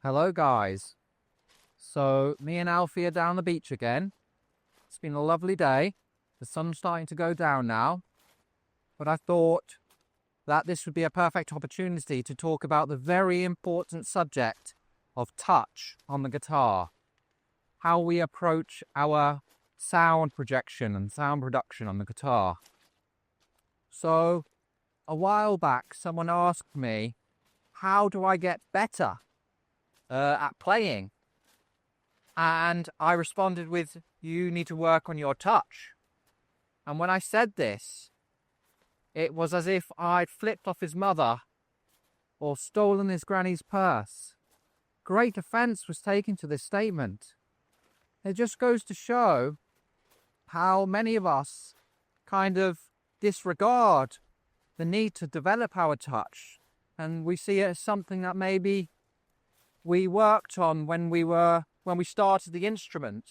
Hello guys. So me and Alfie are down the beach again. It's been a lovely day. The sun's starting to go down now. But I thought that this would be a perfect opportunity to talk about the very important subject of touch on the guitar. How we approach our sound projection and sound production on the guitar. So a while back someone asked me, how do I get better at playing? And I responded with, you need to work on your touch. And when I said this, it was as if I'd flipped off his mother or stolen his granny's purse. Great offence was taken to this statement. It just goes to show how many of us kind of disregard the need to develop our touch, and we see it as something that maybe we worked on when we started the instrument,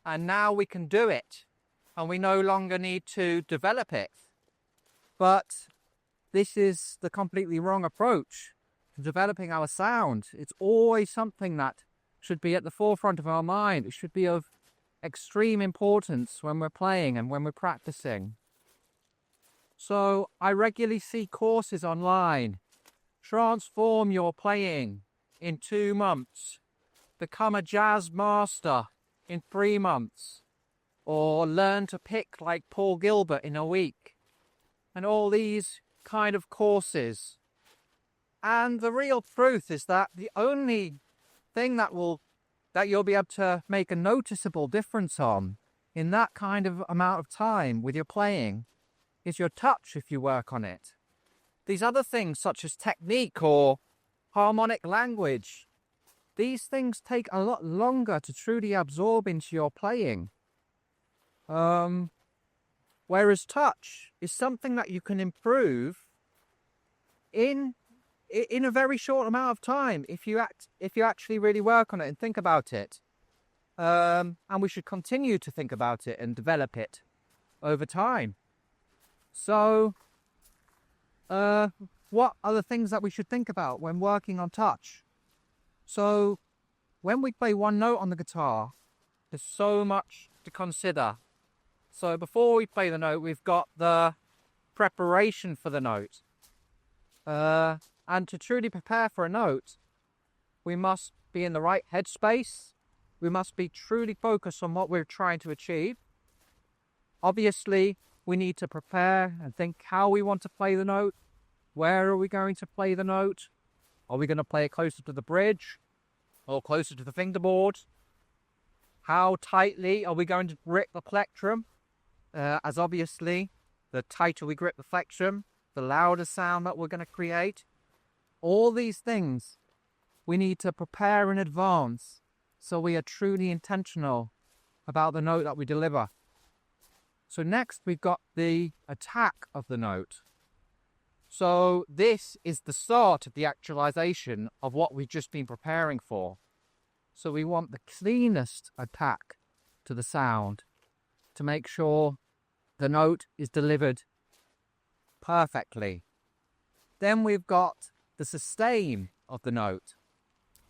and now we can do it and we no longer need to develop it. But this is the completely wrong approach to developing our sound. It's always something that should be at the forefront of our mind. It should be of extreme importance when we're playing and when we're practicing. So I regularly see courses online. Transform your playing in 2 months. Become a jazz master in 3 months. Or learn to pick like Paul Gilbert in a week. And all these kind of courses. And the real truth is that the only thing that you'll be able to make a noticeable difference on in that kind of amount of time with your playing is your touch if you work on it. These other things such as technique or harmonic language, these things take a lot longer to truly absorb into your playing. Whereas touch is something that you can improve in a very short amount of time if you actually really work on it and think about it. And we should continue to think about it and develop it over time. So, what are the things that we should think about when working on touch? So, when we play one note on the guitar, there's so much to consider. So before we play the note, we've got the preparation for the note. And to truly prepare for a note, we must be in the right headspace. We must be truly focused on what we're trying to achieve. Obviously, we need to prepare and think how we want to play the note. Where are we going to play the note? Are we going to play it closer to the bridge or closer to the fingerboard? How tightly are we going to grip the plectrum? As obviously, the tighter we grip the plectrum, the louder sound that we're going to create. All these things we need to prepare in advance so we are truly intentional about the note that we deliver. So next we've got the attack of the note. So this is the start of the actualization of what we've just been preparing for. So we want the cleanest attack to the sound to make sure the note is delivered perfectly. Then we've got the sustain of the note.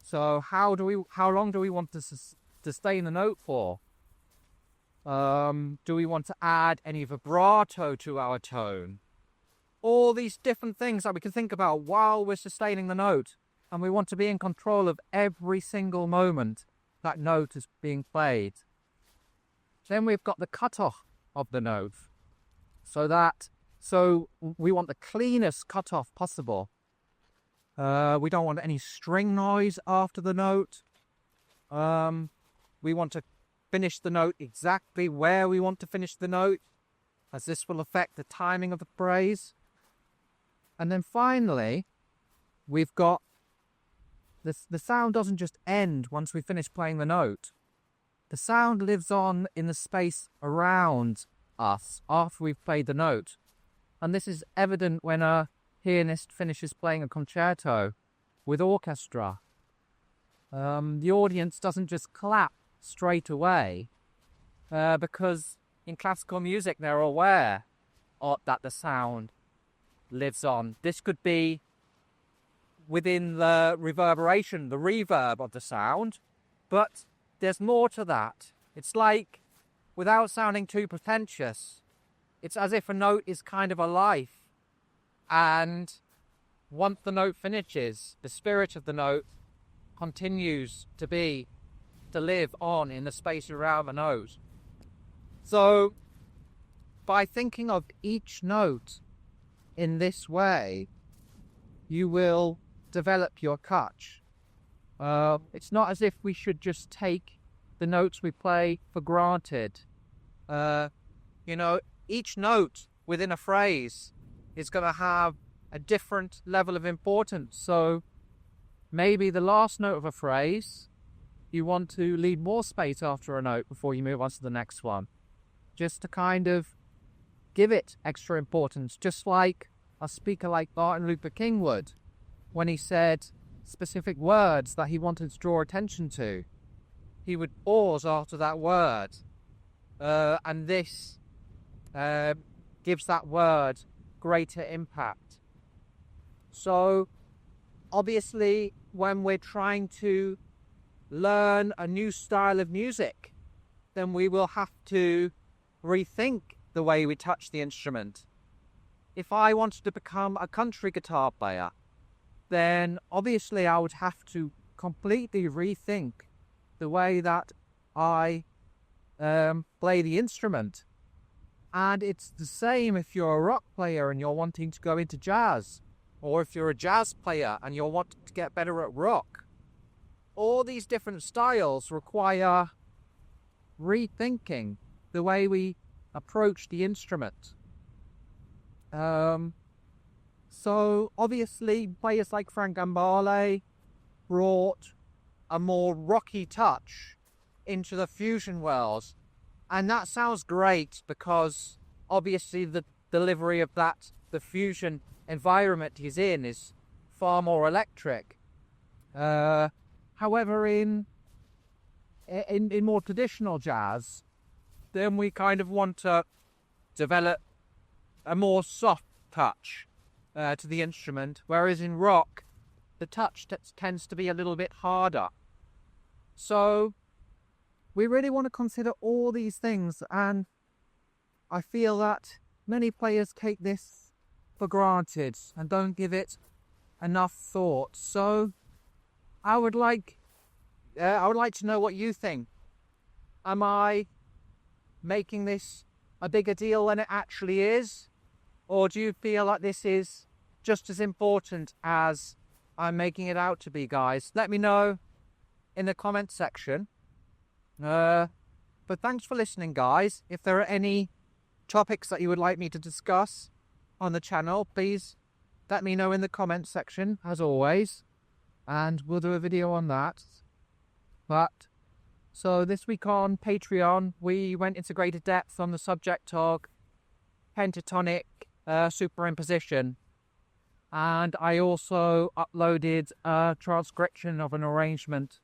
So how long do we want to sustain the note for? Do we want to add any vibrato to our tone? All these different things that we can think about while we're sustaining the note. And we want to be in control of every single moment that note is being played. Then we've got the cutoff of the note. So we want the cleanest cutoff possible. We don't want any string noise after the note. We want to finish the note exactly where we want to finish the note, as this will affect the timing of the phrase. And then finally, we've got the sound doesn't just end once we finish playing the note. The sound lives on in the space around us after we've played the note. And this is evident when a pianist finishes playing a concerto with orchestra. The audience doesn't just clap straight away because in classical music they're aware that the sound lives on. This could be within the reverberation, the reverb of the sound, but there's more to that. It's like, without sounding too pretentious, it's as if a note is kind of a life, and once the note finishes, the spirit of the note continues to live on in the space around the note. So by thinking of each note in this way, you will develop your touch. It's not as if we should just take the notes we play for granted. You know, each note within a phrase is going to have a different level of importance. So maybe the last note of a phrase, you want to leave more space after a note before you move on to the next one, just to kind of give it extra importance, just like a speaker like Martin Luther King would when he said specific words that he wanted to draw attention to. He would pause after that word, and this gives that word greater impact. So obviously, when we're trying to learn a new style of music, then we will have to rethink the way we touch the instrument. If I wanted to become a country guitar player, then obviously I would have to completely rethink the way that I play the instrument. And it's the same if you're a rock player and you're wanting to go into jazz, or if you're a jazz player and you're wanting to get better at rock. All these different styles require rethinking the way we approach the instrument. So obviously players like Frank Gambale brought a more rocky touch into the fusion world, and that sounds great because obviously the delivery of the fusion environment he's in is far more electric. However, in more traditional jazz, then we kind of want to develop a more soft touch to the instrument, whereas in rock, the touch tends to be a little bit harder. So we really want to consider all these things, and I feel that many players take this for granted and don't give it enough thought. So I would like to know what you think. Am I making this a bigger deal than it actually is? Or do you feel like this is just as important as I'm making it out to be, guys? Let me know in the comment section. But thanks for listening, guys. If there are any topics that you would like me to discuss on the channel, please let me know in the comment section, as always, and we'll do a video on that. But so this week on Patreon, we went into greater depth on the subject of pentatonic superimposition, and I also uploaded a transcription of an arrangement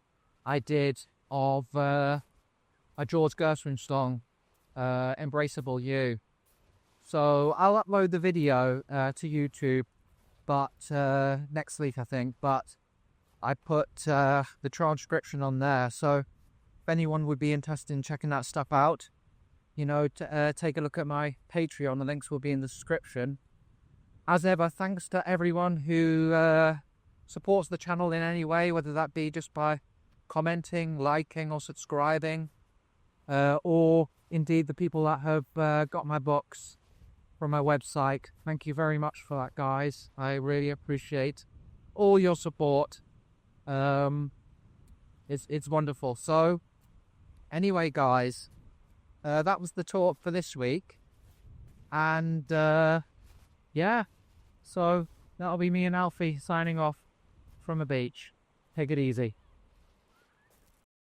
I did of a George Gershwin song, Embraceable You. So I'll upload the video to YouTube, but next week I think, but I put the transcription on there, so if anyone would be interested in checking that stuff out, you know, take a look at my Patreon. The links will be in the description. As ever, thanks to everyone who supports the channel in any way, whether that be just by commenting, liking or subscribing, or indeed the people that have got my books from my website. Thank you very much for that, guys. I really appreciate all your support. It's wonderful. So anyway, guys, that was the talk for this week, and yeah, so that'll be me and Alfie signing off from a beach. Take it easy.